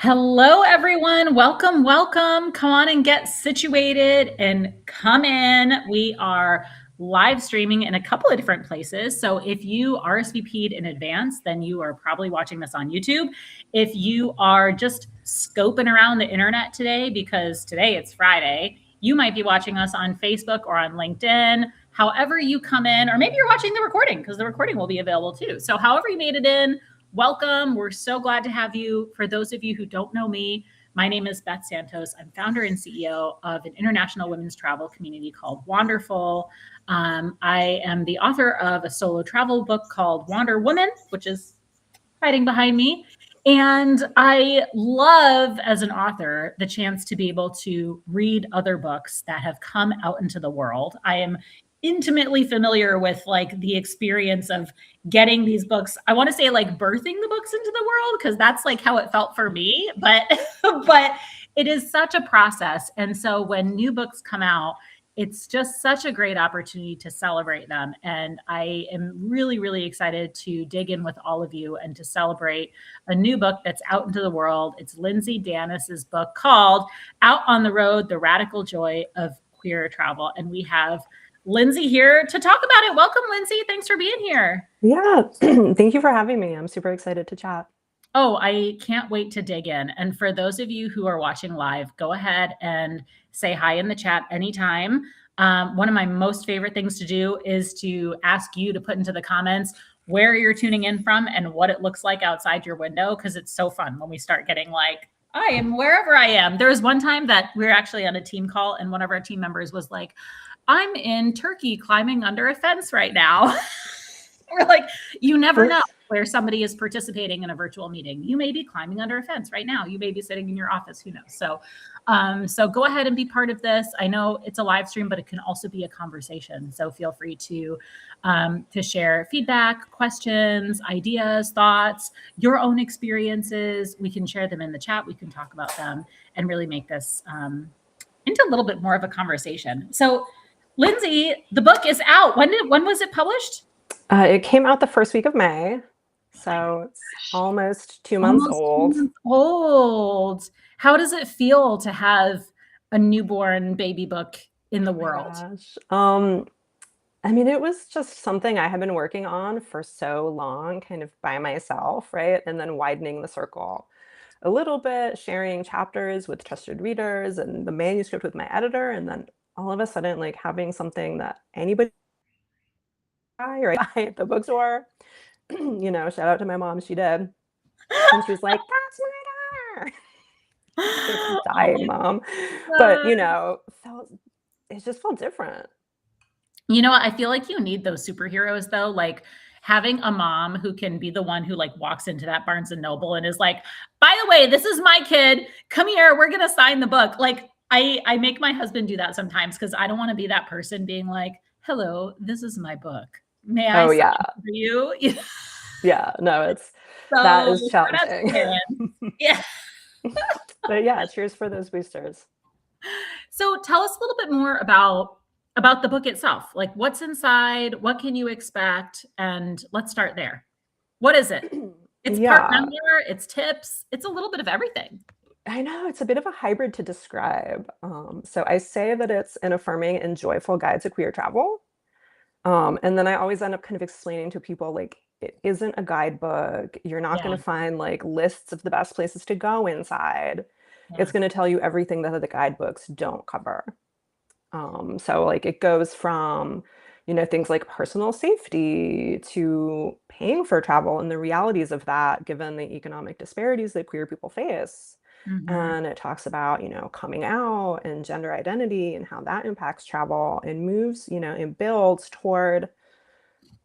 Hello, everyone. Welcome, welcome. Come on and get situated and come in. We are live streaming in a couple of different places. So if you RSVP'd in advance, then you are probably watching this on YouTube. If you are just scoping around the internet today, because today it's Friday, you might be watching us on Facebook or on LinkedIn. However you come in, or maybe you're watching the recording because the recording will be available too. So however you made it in, welcome. We're so glad to have you. For those of you who don't know me, my name is Beth Santos. I'm founder and CEO of an international women's travel community called Wanderful. I am the author of a solo travel book called Wanderwoman, which is hiding behind me. And I love, as an author, the chance to be able to read other books that have come out into the world. I am intimately familiar with like the experience of getting these books. I want to say like birthing the books into the world because that's like how it felt for me, but but it is such a process. And so when new books come out, it's just such a great opportunity to celebrate them. And I am really, really excited to dig in with all of you and to celebrate a new book that's out into the world. It's Lindsey Danis's book called Out on the Road, The Radical Joy of Queer Travel. And we have Lindsey here to talk about it. Welcome, Lindsey. Thanks for being here. Yeah, thank you for having me. I'm super excited to chat. Oh, I can't wait to dig in. And for those of you who are watching live, go ahead and say hi in the chat anytime. One of my most favorite things to do is to ask you to put into the comments where you're tuning in from and what it looks like outside your window, because it's so fun when we start getting like, I am wherever I am. There was one time that we were actually on a team call and one of our team members was like, I'm in Turkey climbing under a fence right now. We're like, you never know where somebody is participating in a virtual meeting. You may be climbing under a fence right now. You may be sitting in your office. Who knows? So go ahead and be part of this. I know it's a live stream, but it can also be a conversation. So feel free to share feedback, questions, ideas, thoughts, your own experiences. We can share them in the chat. We can talk about them and really make this into a little bit more of a conversation. So, Lindsey, the book is out. When was it published? It came out the first week of May, so it's almost 2 months old. 2 months old. How does it feel to have a newborn baby book in the world? Gosh. I mean, it was just something I had been working on for so long, kind of by myself, right? And then widening the circle a little bit, sharing chapters with trusted readers and the manuscript with my editor, and then all of a sudden, like having something that anybody right at the bookstore. Shout out to my mom, she did. And she was like, that's my daughter. I'm dying, Mom. But, it just felt different. You know what? I feel like you need those superheroes though. Like having a mom who can be the one who like walks into that Barnes and Noble and is like, by the way, this is my kid. Come here. We're going to sign the book. Like I make my husband do that sometimes because I don't want to be that person being like, hello, this is my book. May I sign for you? Yeah, no, that is challenging. Yeah. But yeah, cheers for those boosters. So tell us a little bit more about the book itself. Like what's inside, what can you expect? And let's start there. What is it? It's part memoir, it's tips, it's a little bit of everything. I know, it's a bit of a hybrid to describe. So I say that it's an affirming and joyful guide to queer travel. And then I always end up kind of explaining to people, like, it isn't a guidebook. You're not going to find like lists of the best places to go inside. It's going to tell you everything that the guidebooks don't cover. So like it goes from, things like personal safety to paying for travel and the realities of that, given the economic disparities that queer people face. And it talks about, coming out and gender identity and how that impacts travel and moves, and builds toward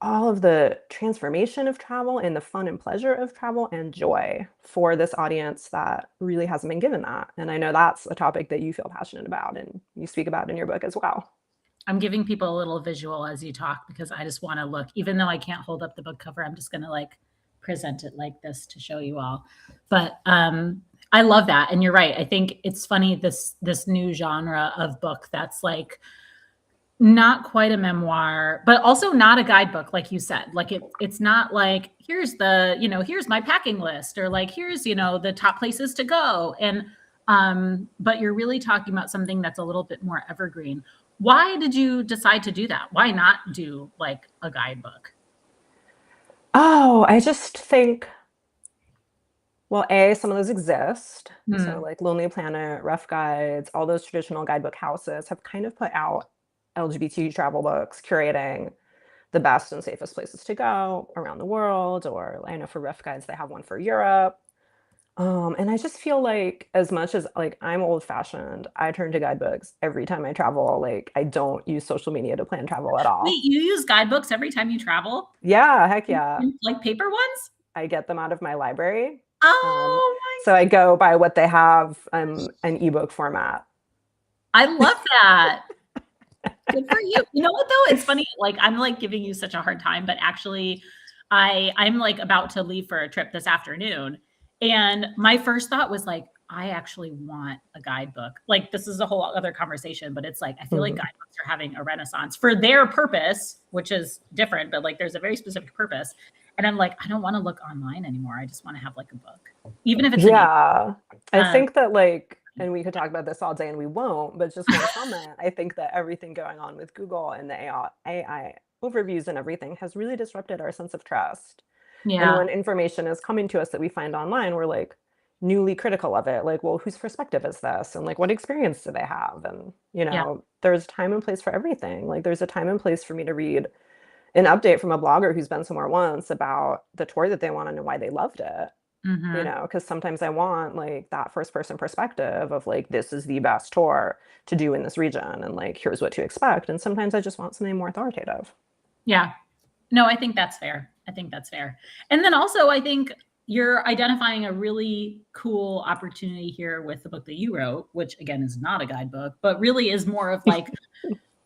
all of the transformation of travel and the fun and pleasure of travel and joy for this audience that really hasn't been given that. And I know that's a topic that you feel passionate about and you speak about in your book as well. I'm giving people a little visual as you talk because I just want to look, even though I can't hold up the book cover, I'm just going to like present it like this to show you all. But I love that. And you're right. I think it's funny, this new genre of book that's like Not quite a memoir, but also not a guidebook, like you said. Like it's not like here's the, here's my packing list or like here's, the top places to go. And but you're really talking about something that's a little bit more evergreen. Why did you decide to do that? Why not do like a guidebook? Oh, I just think, well, A, some of those exist. So Hmm. like Lonely Planet, Rough Guides, all those traditional guidebook houses have kind of put out LGBT travel books, curating the best and safest places to go around the world. Or I know for Rough Guides, they have one for Europe. And I just feel like as much as like I'm old fashioned, I turn to guidebooks every time I travel. Like I don't use social media to plan travel at all. Wait, you use guidebooks every time you travel? Yeah, heck yeah. Like paper ones? I get them out of my library. Um, Oh my, so I go by what they have an ebook format. I love that. Good for you. You know what though? It's funny. Like I'm like giving you such a hard time, but actually, I'm like about to leave for a trip this afternoon, and my first thought was like, I actually want a guidebook. Like this is a whole other conversation, but it's like I feel like Mhm. guidebooks are having a renaissance for their purpose, which is different, but like there's a very specific purpose. And I'm like, I don't want to look online anymore. I just want to have like a book, even if it's an e. Yeah. I Um, think that like, and we could talk about this all day and we won't, but just one comment. I think that everything going on with Google and the AI overviews and everything has really disrupted our sense of trust. And yeah, when information is coming to us that we find online, we're like newly critical of it. Like, well, whose perspective is this? And like, what experience do they have? And, yeah. there's time and place for everything. Like, there's a time and place for me to read an update from a blogger who's been somewhere once about the tour that they want and why they loved it. Hmm. Because sometimes I want like that first person perspective of like, this is the best tour to do in this region and like, here's what to expect. And sometimes I just want something more authoritative. Yeah. No, I think that's fair. I think that's fair. And then also, I think you're identifying a really cool opportunity here with the book that you wrote, which again is not a guidebook, but really is more of like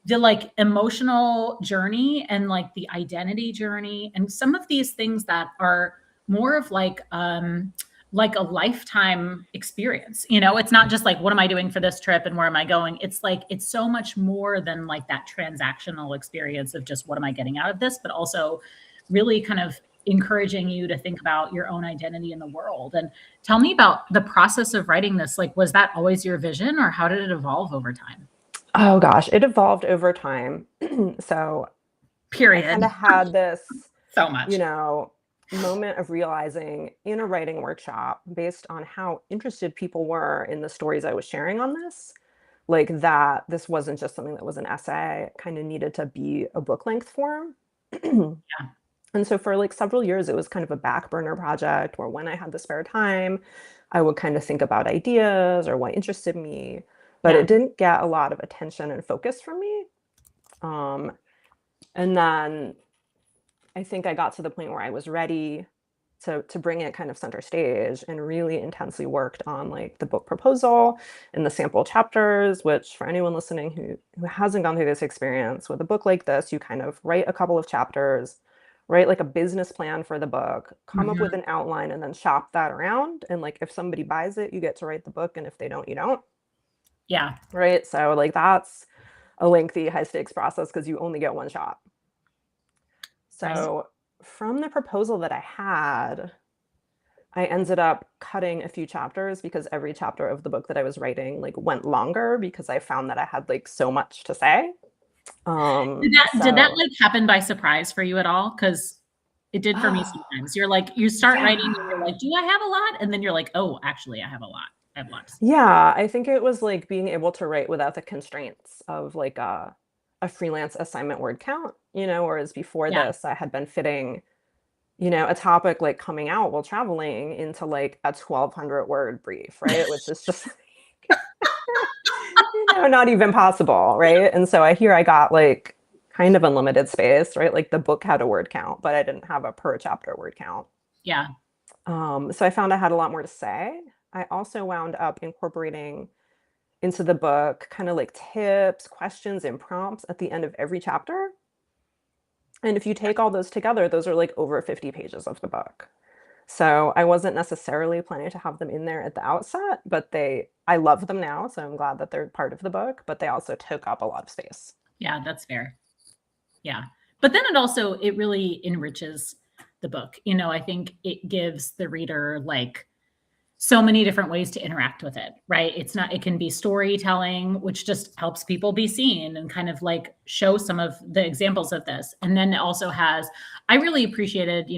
the like emotional journey and like the identity journey and some of these things that are more of like a lifetime experience. It's not just like what am I doing for this trip and where am I going? It's like it's so much more than like that transactional experience of just what am I getting out of this, but also really kind of encouraging you to think about your own identity in the world. And tell me about the process of writing this. Like was that always your vision or how did it evolve over time? Oh gosh, it evolved over time. So I Period. kind of had this, So you much. know, moment of realizing in a writing workshop based on how interested people were in the stories I was sharing on this, like that this wasn't just something that was an essay, it kind of needed to be a book length form. Yeah. And so for like several years, it was kind of a back burner project where when I had the spare time, I would kind of think about ideas or what interested me, but Yeah. it didn't get a lot of attention and focus from me. Um, and then I think I got to the point where I was ready to bring it kind of center stage and really intensely worked on like the book proposal and the sample chapters, which for anyone listening who hasn't gone through this experience with a book like this, you kind of write a couple of chapters, write like a business plan for the book, come up with Mhm. an outline and then shop that around. And like if somebody buys it, you get to write the book. And if they don't, you don't. Yeah. Right. So like that's a lengthy high stakes process because you only get one shot. Right. So from the proposal that I had, I ended up cutting a few chapters because every chapter of the book that I was writing like went longer because I found that I had like so much to say. Did that So like happen by surprise for you at all? Because it did for me sometimes. You're like, you start writing and you're yeah. like, do I have a lot? And then you're like, oh, actually, I have a lot. I have lots. Yeah, I think it was like being able to write without the constraints of like a freelance assignment word count, whereas before Yeah. this I had been fitting, a topic like coming out while traveling into like a 1,200 word brief, right? Which is just not even possible, right? And so I got like kind of unlimited space, right? Like the book had a word count, but I didn't have a per chapter word count. Yeah. So I found I had a lot more to say. I also wound up incorporating into the book kind of like tips, questions, and prompts at the end of every chapter. And if you take all those together, those are like over 50 pages of the book. So I wasn't necessarily planning to have them in there at the outset, but I love them now. So I'm glad that they're part of the book, but they also took up a lot of space. Yeah, that's fair. Yeah. But then it really enriches the book. I think it gives the reader like so many different ways to interact with it, right? It can be storytelling, which just helps people be seen and kind of like show some of the examples of this. And then it also I really appreciated,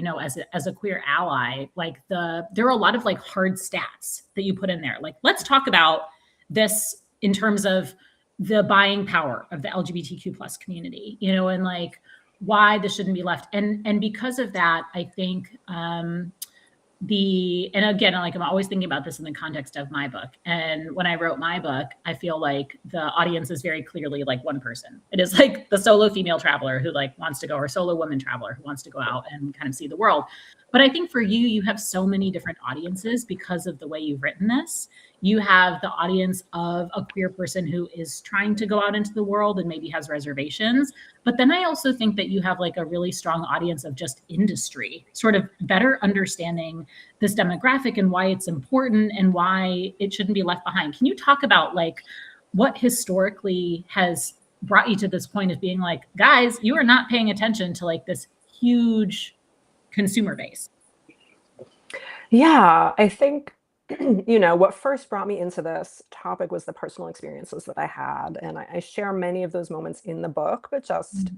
as a queer ally, like there are a lot of like hard stats that you put in there. Like, let's talk about this in terms of the buying power of the LGBTQ plus community, and like why this shouldn't be left. And because of that, I think, and again, like I'm always thinking about this in the context of my book. And when I wrote my book, I feel like the audience is very clearly like one person. It is like the solo female traveler who like wants to go, or solo woman traveler who wants to go out and kind of see the world. But I think for you, you have so many different audiences because of the way you've written this. You have the audience of a queer person who is trying to go out into the world and maybe has reservations. But then I also think that you have like a really strong audience of just industry, sort of better understanding this demographic and why it's important and why it shouldn't be left behind. Can you talk about like what historically has brought you to this point of being like, guys, you are not paying attention to like this huge consumer base? Yeah, I think, what first brought me into this topic was the personal experiences that I had. And I share many of those moments in the book, but just,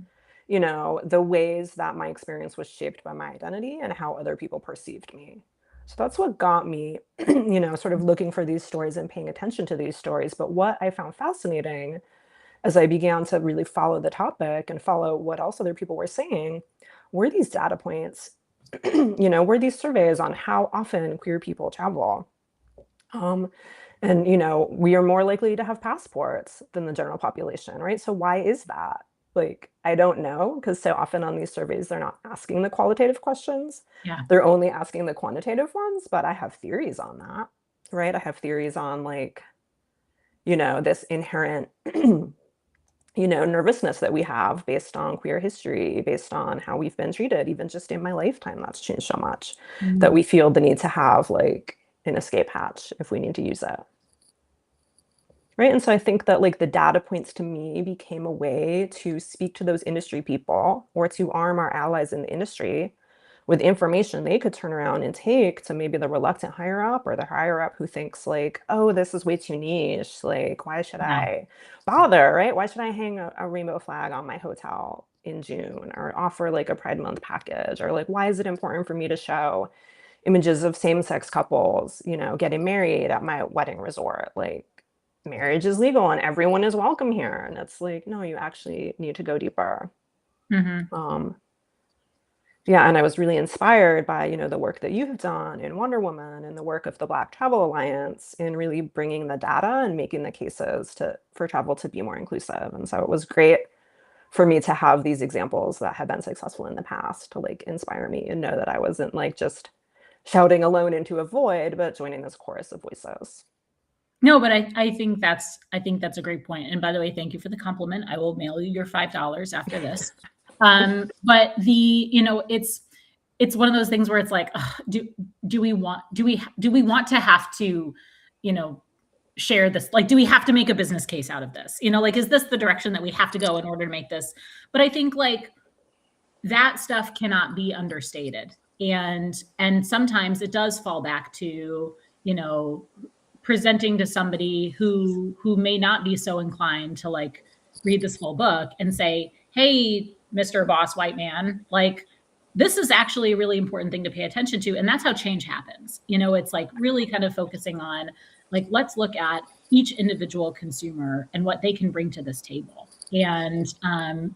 Mhm. the ways that my experience was shaped by my identity and how other people perceived me. So that's what got me, sort of looking for these stories and paying attention to these stories. But what I found fascinating as I began to really follow the topic and follow what else other people were saying were these data points, were these surveys on how often queer people travel. Um, and, we are more likely to have passports than the general population, right? So why is that? Like, I don't know, because so often on these surveys, they're not asking the qualitative questions. Yeah. They're only asking the quantitative ones, but I have theories on that, right? I have theories on like, this inherent nervousness that we have based on queer history, based on how we've been treated, even just in my lifetime, that's changed so much that Mm. we feel the need to have like an escape hatch if we need to use it. Right. And so I think that like the data points to me became a way to speak to those industry people or to arm our allies in the industry with information they could turn around and take to maybe the reluctant higher up or the higher up who thinks like, oh, this is way too niche. Like, why should Yeah. I bother? Right. Why should I hang a rainbow flag on my hotel in June or offer like a Pride Month package? Or like, why is it important for me to show images of same-sex couples, getting married at my wedding resort? Like, marriage is legal and everyone is welcome here. And it's like, no, you actually need to go deeper. Hmm. Um, yeah, and I was really inspired by, the work that you have done in Wonder Woman and the work of the Black Travel Alliance in really bringing the data and making the cases for travel to be more inclusive. And so it was great for me to have these examples that have been successful in the past to like inspire me and know that I wasn't like just shouting alone into a void, but joining this chorus of voices. No, but I think that's a great point. And by the way, thank you for the compliment. I will mail you your $5 after this. But it's one of those things where it's like, ugh, do we want to have to, you know, share this? Like, do we have to make a business case out of this? Like, is this the direction that we have to go in order to make this? But I think like that stuff cannot be understated. And sometimes it does fall back to, you know, presenting to somebody who may not be so inclined to like read this full book and say, hey, Mr. Boss White Man, like this is actually a really important thing to pay attention to. And that's how change happens. It's like really kind of focusing on like, let's look at each individual consumer and what they can bring to this table. And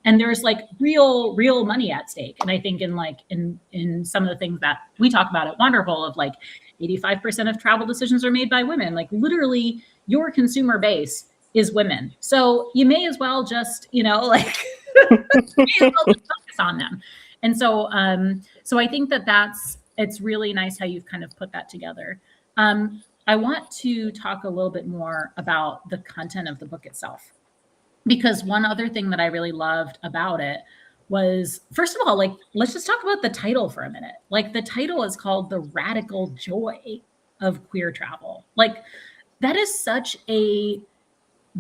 there's like real money at stake. And I think in some of the things that we talk about at Wanderful of like 85% of travel decisions are made by women. Like literally your consumer base is women. So you may as well just, like may as well just focus on them. And so I think it's really nice how you've kind of put that together. I want to talk a little bit more about the content of the book itself, because one other thing that I really loved about it was, first of all, like, let's just talk about the title for a minute. Like, the title is called The Radical Joy of Queer Travel. Like, that is such a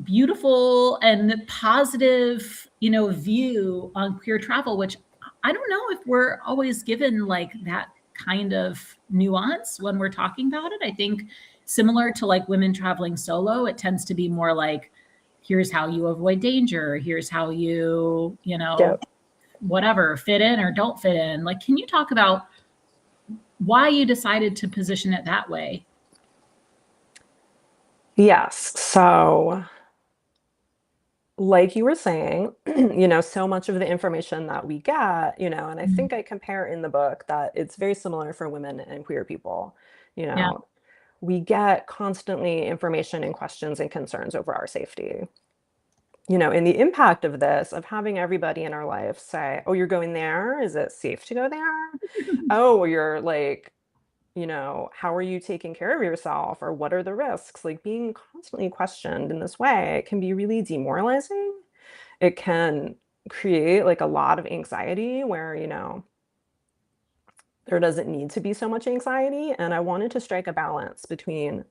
beautiful and positive, view on queer travel, which I don't know if we're always given like that kind of nuance when we're talking about it. I think similar to like women traveling solo, it tends to be more like, here's how you avoid danger. Here's how you, Yeah. whatever, fit in or don't fit in. Like, can you talk about why you decided to position it that way? Yes. So, like you were saying, so much of the information that we get, and I Mm. think I compare in the book that it's very similar for women and queer people. You Yeah. know, we get constantly information and questions and concerns over our safety. And the impact of this, of having everybody in our life say, oh, you're going there? Is it safe to go there? Oh, you're like, how are you taking care of yourself? Or what are the risks? Like being constantly questioned in this way can be really demoralizing. It can create like a lot of anxiety where, there doesn't need to be so much anxiety. And I wanted to strike a balance between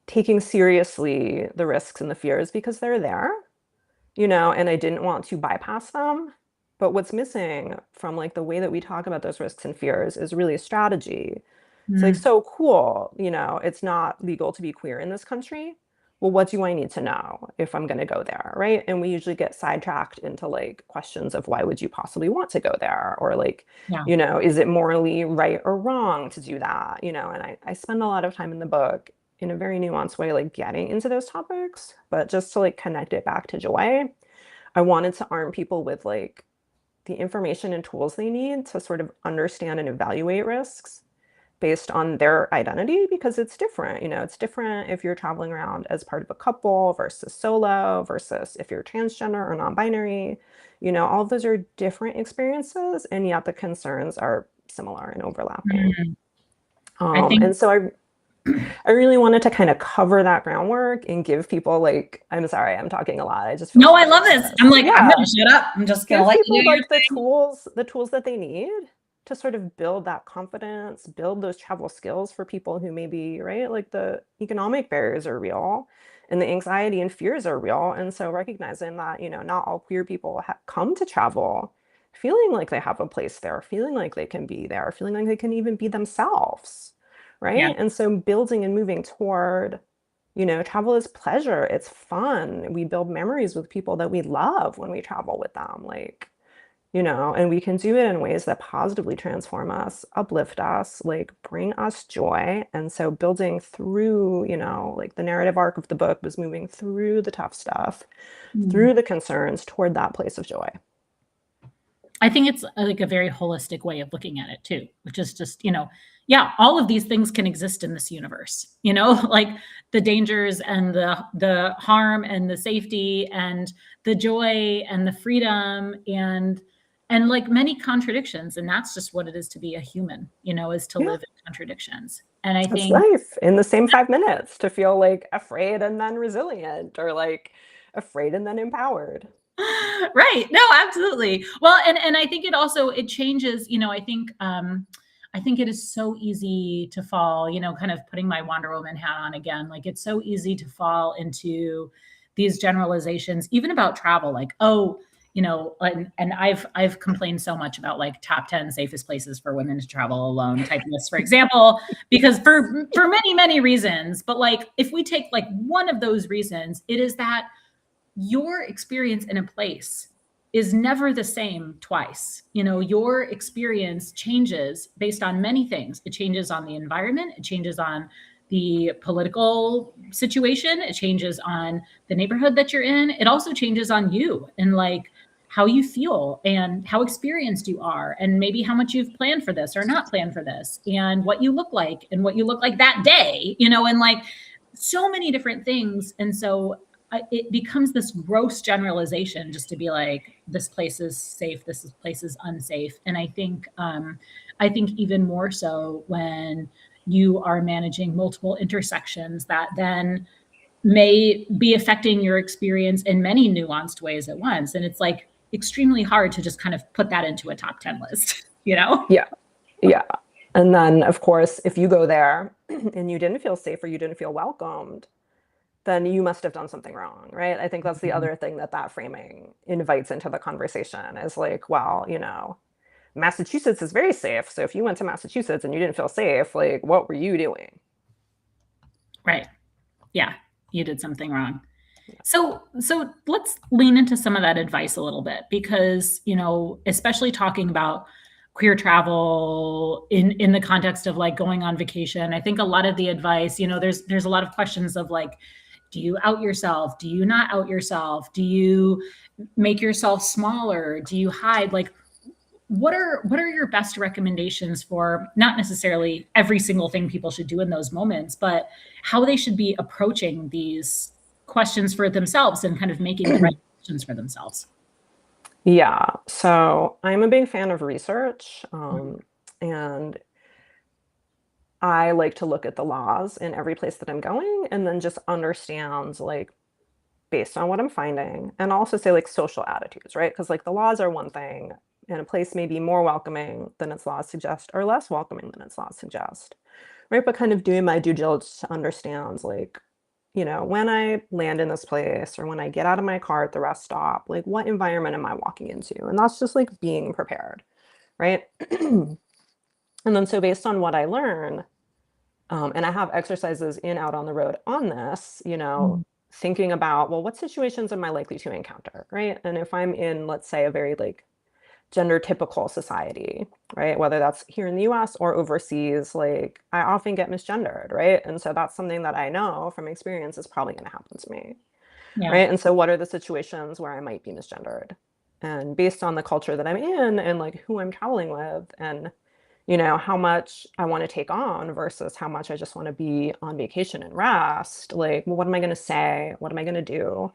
taking seriously the risks and the fears because they're there, and I didn't want to bypass them. But what's missing from like the way that we talk about those risks and fears is really a strategy. It's like, Mm. so cool, it's not legal to be queer in this country. Well, what do I need to know if I'm going to go there, right? And we usually get sidetracked into like questions of why would you possibly want to go there? Or like, Yeah. is it morally right or wrong to do that? And I spend a lot of time in the book in a very nuanced way, like getting into those topics, but just to like connect it back to joy. I wanted to arm people with like the information and tools they need to sort of understand and evaluate risks based on their identity because it's different. It's different if you're traveling around as part of a couple versus solo versus if you're transgender or non-binary. All of those are different experiences, and yet the concerns are similar and overlapping. Mm. I And think so I really wanted to kind of cover that groundwork and give people like, I'm sorry, I'm talking a lot. I just feel no, so I love passionate this. about I'm it. like, I'm gonna Yeah. shut up. I'm just gonna Give let you people do your like the thing. tools that they need to sort of build that confidence, build those travel skills for people who maybe, right, like the economic barriers are real and the anxiety and fears are real. And so recognizing that, not all queer people come to travel feeling like they have a place there, feeling like they can be there, feeling like they can even be themselves, Yeah. right? And so building and moving toward, travel is pleasure. It's fun. We build memories with people that we love when we travel with them. Like, and we can do it in ways that positively transform us, uplift us, like bring us joy. And so building through, like the narrative arc of the book was moving through the tough stuff, Mm. through the concerns toward that place of joy. I think it's like a very holistic way of looking at it too, which is just, yeah, all of these things can exist in this universe, like the dangers and the harm and the safety and the joy and the freedom and like many contradictions. And that's just what it is to be a human, is to Yeah, live in contradictions. And I that's think life in the same 5 minutes to feel like afraid and then resilient or like afraid and then empowered. right. No, absolutely. Well, and I think it changes, I think it is so easy to fall, kind of putting my Wonder Woman hat on again. Like it's so easy to fall into these generalizations, even about travel, like, oh, and I've complained so much about like top 10 safest places for women to travel alone type lists, for example, because for many, many reasons. But like if we take like one of those reasons, it is that your experience in a place is never the same twice. Your experience changes based on many things. It changes on the environment, it changes on the political situation, it changes on the neighborhood that you're in. It also changes on you and like how you feel and how experienced you are and maybe how much you've planned for this or not planned for this and what you look like and what you look like that day, and like so many different things. And so it becomes this gross generalization just to be like, this place is safe, this place is unsafe. And I think even more so when you are managing multiple intersections that then may be affecting your experience in many nuanced ways at once. And it's like extremely hard to just kind of put that into a top 10 list, you know? Yeah. Yeah. And then, of course, if you go there and you didn't feel safe or you didn't feel welcomed, then you must have done something wrong, right? I think that's the other thing that that framing invites into the conversation is like, well, Massachusetts is very safe. So if you went to Massachusetts and you didn't feel safe, like, what were you doing? Right. Yeah. You did something wrong. Yeah. So let's lean into some of that advice a little bit because, especially talking about queer travel in the context of like going on vacation, I think a lot of the advice, there's a lot of questions of like, do you out yourself? Do you not out yourself? Do you make yourself smaller? Do you hide? Like, what are your best recommendations for not necessarily every single thing people should do in those moments, but how they should be approaching these questions for themselves and kind of making the right questions for themselves? Yeah. So I'm a big fan of research. And I like to look at the laws in every place that I'm going and then just understand like based on what I'm finding and also say like social attitudes, right? Because like the laws are one thing and a place may be more welcoming than its laws suggest or less welcoming than its laws suggest, right? But kind of doing my due diligence to understand like, when I land in this place or when I get out of my car at the rest stop, like what environment am I walking into? And that's just like being prepared, right? And then so based on what I learn, and I have exercises in Out on the Road on this, Mm. thinking about, well, what situations am I likely to encounter, right? And if I'm in, let's say, a very like gender typical society, right? Whether that's here in the US or overseas, like I often get misgendered, right? And so that's something that I know from experience is probably going to happen to me, Yeah. right? And so what are the situations where I might be misgendered? And based on the culture that I'm in and like who I'm traveling with and how much I want to take on versus how much I just want to be on vacation and rest. Like, well, what am I going to say? What am I going to do?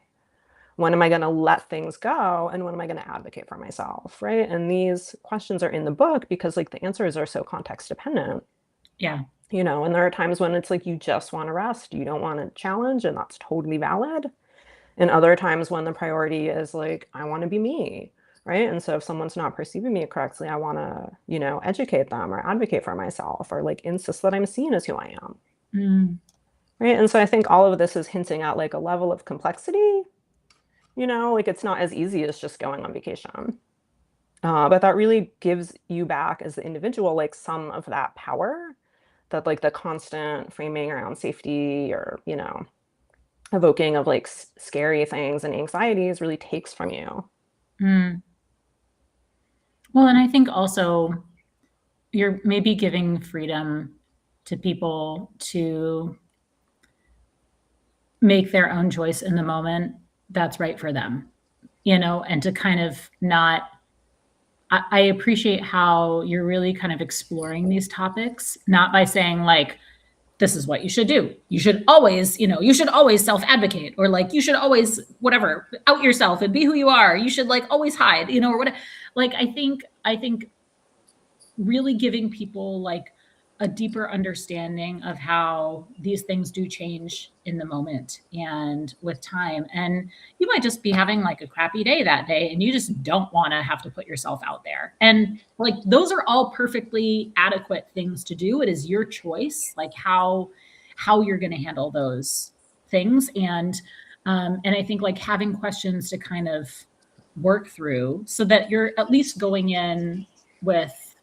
When am I going to let things go? And when am I going to advocate for myself? Right. And these questions are in the book because like the answers are so context dependent, Yeah. and there are times when it's like you just want to rest, you don't want to challenge, and that's totally valid. And other times when the priority is like, I want to be me, right? And so if someone's not perceiving me correctly, I want to, educate them or advocate for myself or like insist that I'm seen as who I am, Mm. right? And so I think all of this is hinting at like a level of complexity, like it's not as easy as just going on vacation. But that really gives you back as the individual, like some of that power that like the constant framing around safety or, evoking of like scary things and anxieties really takes from you. Mm. Well, and I think also you're maybe giving freedom to people to make their own choice in the moment that's right for them, and to kind of not. I appreciate how you're really kind of exploring these topics, not by saying like, this is what you should do. You should always self advocate or like, you should always, whatever, out yourself and be who you are. You should like always hide, or whatever. Like, I think really giving people like a deeper understanding of how these things do change in the moment and with time. And you might just be having like a crappy day that day and you just don't want to have to put yourself out there. And like those are all perfectly adequate things to do. It is your choice, like how you're going to handle those things. And I think like having questions to kind of work through so that you're at least going in with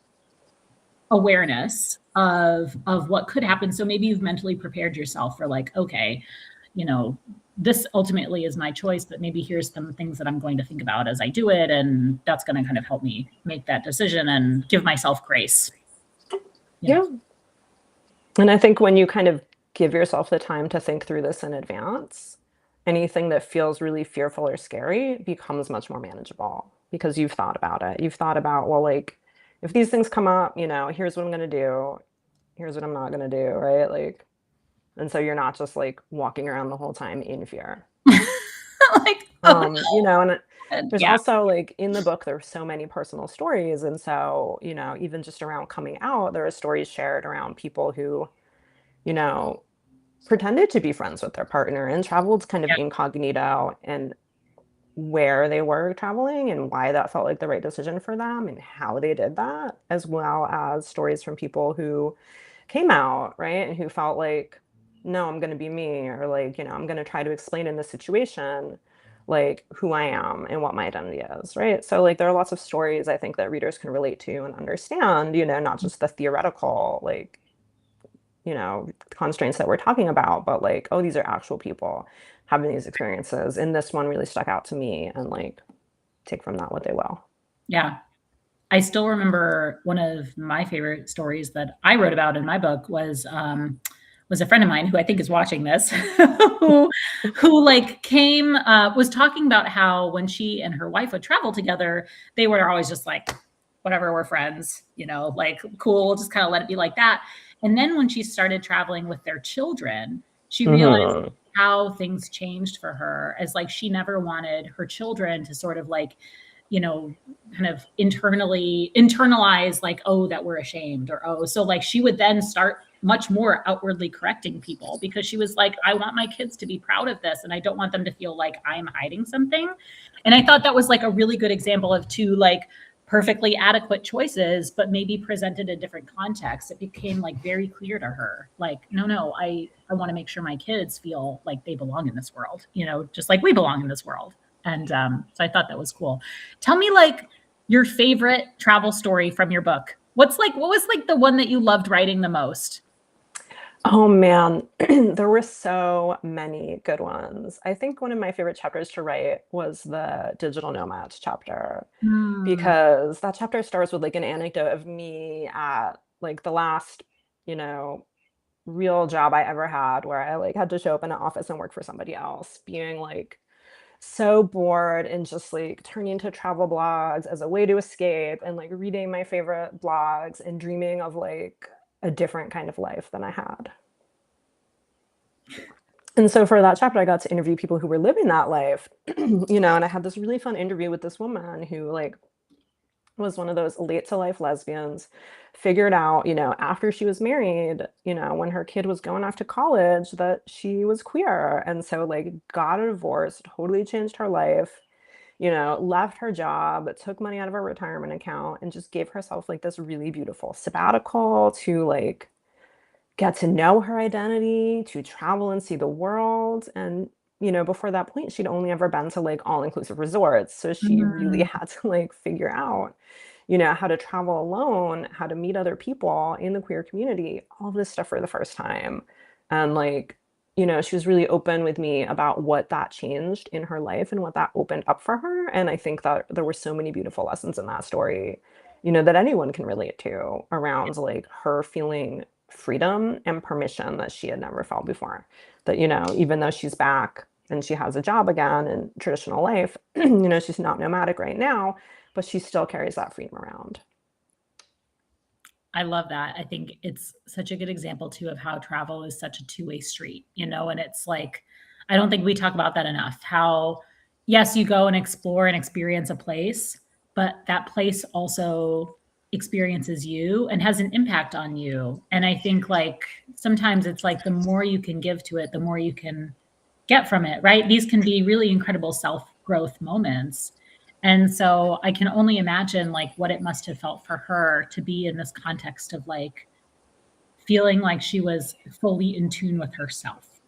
awareness of what could happen. So maybe you've mentally prepared yourself for like, okay, this ultimately is my choice, but maybe here's some things that I'm going to think about as I do it, and that's going to kind of help me make that decision and give myself grace. Yeah. And I think when you kind of give yourself the time to think through this in advance, anything that feels really fearful or scary becomes much more manageable because you've thought about it. You've thought about, well, like, if these things come up, here's what I'm going to do. Here's what I'm not going to do, right? Like, and so you're not just like walking around the whole time in fear. Like, oh And no. there's Yeah. also like in the book, there's so many personal stories. And so, even just around coming out, there are stories shared around people who, you know, pretended to be friends with their partner and traveled kind of Yeah. incognito and where they were traveling and why that felt like the right decision for them and how they did that, as well as stories from people who came out, right? And who felt like no, I'm going to be me, or like, I'm going to try to explain in this situation, like who I am and what my identity is, right? So like there are lots of stories I think that readers can relate to and understand, not just the theoretical, like, constraints that we're talking about, but like, oh, these are actual people having these experiences. And this one really stuck out to me, and like take from that what they will. Yeah. I still remember one of my favorite stories that I wrote about in my book was a friend of mine who I think is watching this, who like came was talking about how when she and her wife would travel together, they were always just like, whatever, we're friends, like cool, we'll just kind of let it be like that. And then when she started traveling with their children, she realized Hmm. how things changed for her, as like she never wanted her children to sort of like, you know, kind of internalize like, oh, that we're ashamed, or oh, so like she would then start much more outwardly correcting people, because she was like, I want my kids to be proud of this and I don't want them to feel like I'm hiding something. And I thought that was like a really good example of two like perfectly adequate choices, but maybe presented a different context. It became like very clear to her, like, no, I want to make sure my kids feel like they belong in this world, just like we belong in this world. And so I thought that was cool. Tell me like your favorite travel story from your book. What was like the one that you loved writing the most? Oh man, there were so many good ones. I think one of my favorite chapters to write was the digital nomads chapter, Hmm. because that chapter starts with like an anecdote of me at like the last, you know, real job I ever had, where I like had to show up in an office and work for somebody else, being like so bored and just like turning to travel blogs as a way to escape, and like reading my favorite blogs and dreaming of like a different kind of life than I had. And so for that chapter, I got to interview people who were living that life, and I had this really fun interview with this woman who like was one of those late to life lesbians, figured out, after she was married, when her kid was going off to college, that she was queer. And so like got a divorce, totally changed her life, left her job, took money out of her retirement account, and just gave herself like this really beautiful sabbatical to like get to know her identity, to travel and see the world. And, before that point, she'd only ever been to like all inclusive resorts. So she really Mm. had to like figure out, how to travel alone, how to meet other people in the queer community, all this stuff for the first time. And like, she was really open with me about what that changed in her life and what that opened up for her. And I think that there were so many beautiful lessons in that story, that anyone can relate to, around like her feeling freedom and permission that she had never felt before. That, even though she's back and she has a job again in traditional life, she's not nomadic right now, but she still carries that freedom around. I love that. I think it's such a good example too of how travel is such a two-way street, and it's like, I don't think we talk about that enough. How, yes, you go and explore and experience a place, but that place also experiences you and has an impact on you. And I think like sometimes it's like the more you can give to it, the more you can get from it, right? These can be really incredible self-growth moments. And so I can only imagine like what it must have felt for her to be in this context of like feeling like she was fully in tune with herself,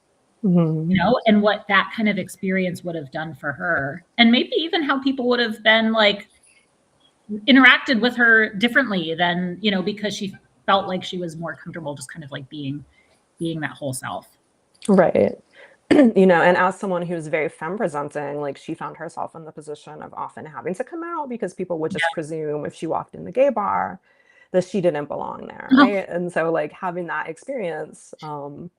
Mhm. and what that kind of experience would have done for her. And maybe even how people would have been like interacted with her differently than, because she felt like she was more comfortable just kind of like being that whole self. Right. And as someone who's very femme presenting, like she found herself in the position of often having to come out because people would just presume if she walked in the gay bar that she didn't belong there, Oh, right? And so like having that experience, of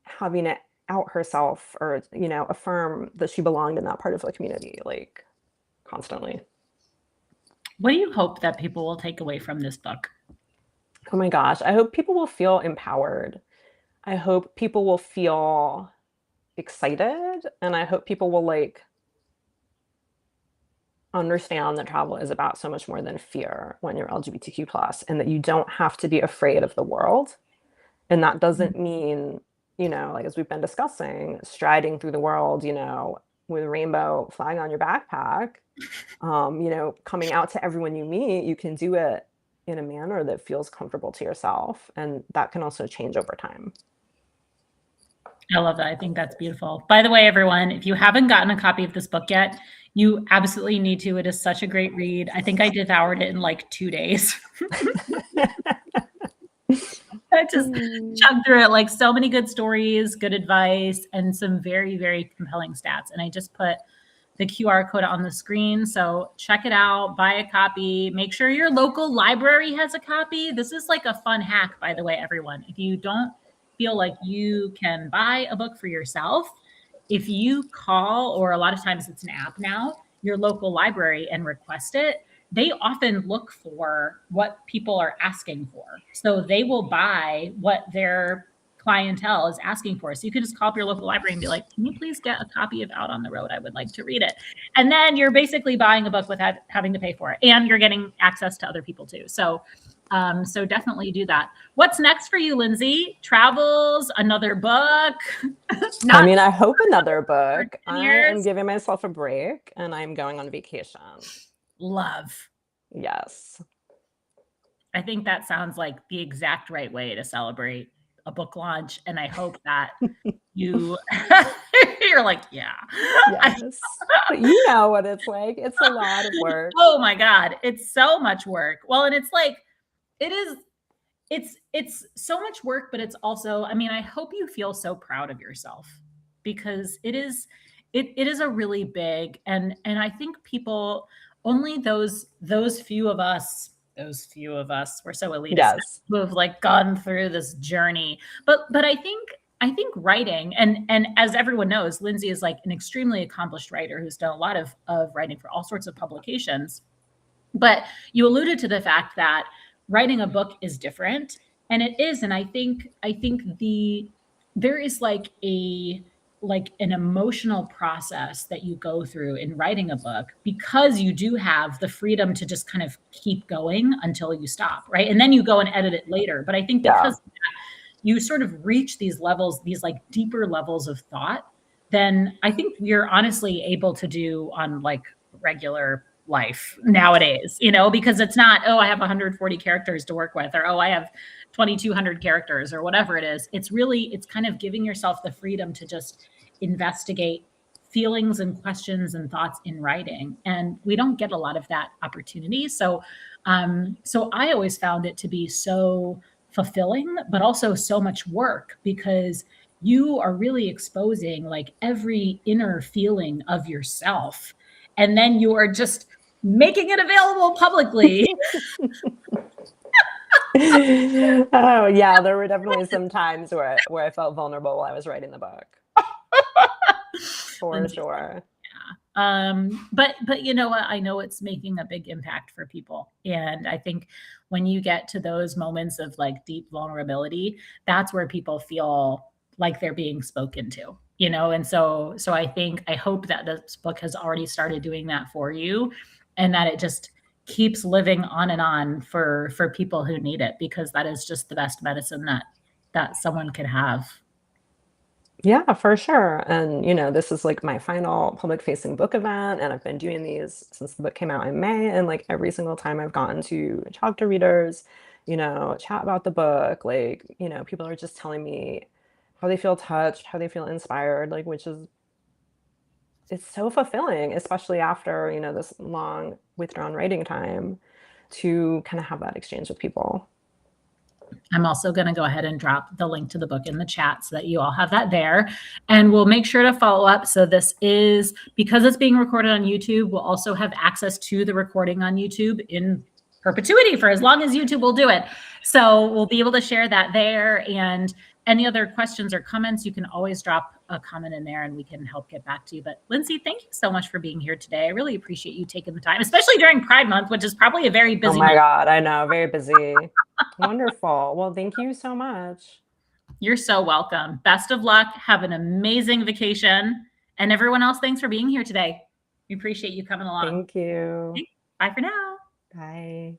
having it out herself, or, affirm that she belonged in that part of the community, like constantly. what do you hope that people will take away from this book? Oh my gosh, I hope people will feel empowered. I hope people will feel excited, and I hope people will like understand that travel is about so much more than fear when you're LGBTQ plus, and that you don't have to be afraid of the world. And that doesn't mean, like as we've been discussing, striding through the world, with a rainbow flag on your backpack, coming out to everyone you meet. You can do it in a manner that feels comfortable to yourself. And that can also change over time. I love that. I think that's beautiful. By the way, everyone, if you haven't gotten a copy of this book yet, you absolutely need to. It is such a great read. I think I devoured it in like 2 days. I just chugged through it, like so many good stories, good advice, and some very, very compelling stats. And I just put the QR code on the screen. So check it out, buy a copy, make sure your local library has a copy. This is like a fun hack, by the way, everyone. If you don't feel like you can buy a book for yourself, if you call, or a lot of times it's an app now, your local library and request it, they often look for what people are asking for. So they will buy what their clientele is asking for. So you can just call up your local library and be like, can you please get a copy of Out on the Road? I would like to read it. And then you're basically buying a book without having to pay for it. And you're getting access to other people too. So definitely do that. What's next for you, Lindsey? Travels, another book? I mean, I hope another book. I am giving myself a break and I'm going on vacation. Love. Yes. I think that sounds like the exact right way to celebrate a book launch. And I hope that you're like, yeah. Yes. But you know what it's like. It's a lot of work. Oh my God. It's so much work. Well, and it's like, it's so much work, but it's also, I mean, I hope you feel so proud of yourself, because it is a really big, and I think people, only those few of us, we're so elitist, Yes, who have like gone through this journey. But I think writing, and as everyone knows, Lindsey is like an extremely accomplished writer who's done a lot of writing for all sorts of publications. But you alluded to the fact that writing a book is different, and it is. And I think there is like an emotional process that you go through in writing a book, because you do have the freedom to just kind of keep going until you stop, right? And then you go and edit it later. But I think because of that, you sort of reach these levels, these like deeper levels of thought, then I think you're honestly able to do on like regular life nowadays, because it's not, oh, I have 140 characters to work with, or, oh, I have 2,200 characters, or whatever it is. It's kind of giving yourself the freedom to just investigate feelings and questions and thoughts in writing. And we don't get a lot of that opportunity. So I always found it to be so fulfilling, but also so much work, because you are really exposing like every inner feeling of yourself. And then you are just making it available publicly. Oh yeah, there were definitely some times where I felt vulnerable while I was writing the book. For sure. Yeah. But you know what? I know it's making a big impact for people. And I think when you get to those moments of like deep vulnerability, that's where people feel like they're being spoken to, And so I hope that this book has already started doing that for you, and that it just keeps living on and on for people who need it, because that is just the best medicine that someone could have. Yeah, for sure. And this is like my final public facing book event, and I've been doing these since the book came out in May. And like every single time I've gotten to talk to readers, chat about the book, like, people are just telling me how they feel touched, how they feel inspired, like, it's so fulfilling, especially after, this long withdrawn writing time, to kind of have that exchange with people. I'm also going to go ahead and drop the link to the book in the chat so that you all have that there. And we'll make sure to follow up. So this is, because it's being recorded on YouTube, we'll also have access to the recording on YouTube in perpetuity for as long as YouTube will do it. So we'll be able to share that there. And any other questions or comments, you can always drop a comment in there and we can help get back to you. But Lindsey, thank you so much for being here today. I really appreciate you taking the time, especially during Pride Month, which is probably a very busy month. Oh my God, I know, very busy. Wonderful. Well, thank you so much. You're so welcome. Best of luck. Have an amazing vacation. And everyone else, thanks for being here today. We appreciate you coming along. Thank you. Bye for now. Bye.